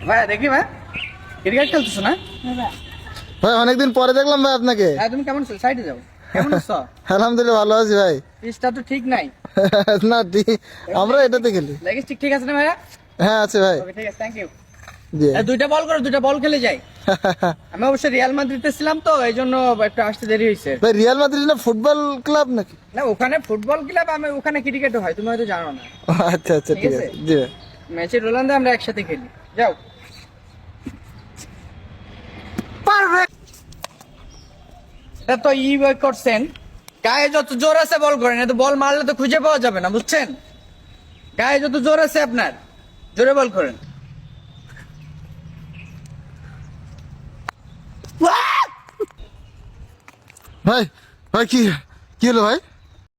ভাই দেখি ভাই ক্রিকেট খেলতেছো না? ভাই অনেকদিন পরে দেখলাম ভাই আপনাকে। হ্যাঁ তুমি কেমন আছো? সাইডে যাও। কেমন আছো? আলহামদুলিল্লাহ ভালো আছি ভাই। পিচটা তো ঠিক নাই। না ঠিক, আমরা এটাতে খেলি। লেগিস ঠিক আছে না ভাইয়া? হ্যাঁ আছে ভাই। ওকে ঠিক আছে, থ্যাংক ইউ। জি। দুইটা বল করো, দুইটা বল খেলে যাই। আমি অবশ্য রিয়াল মাদ্রিদে ছিলাম তো এই জন্য একটু আসতে দেরি হয়েছে। ভাই রিয়াল মাদ্রিদ না ফুটবল ক্লাব নাকি? না ওখানে ফুটবল ক্লাব, আমি ওখানে ক্রিকেটও হয়, তুমি হয়তো জানো না। আচ্ছা আচ্ছা ঠিক আছে। জি ভাই। ম্যাচে রোলান্দে আমরা একসাথে খেলি। যাও। পারফেক্ট। এটা তো করছেন, গায়ে যত জোর আছে বল করেন, এত বল মারলে তো খুঁজে পাওয়া যাবে না, বুঝছেন? গায়ে যত জোর আছে আপনার, জোরে বল করেন। ভাই ভাই কি কি হলো ভাই?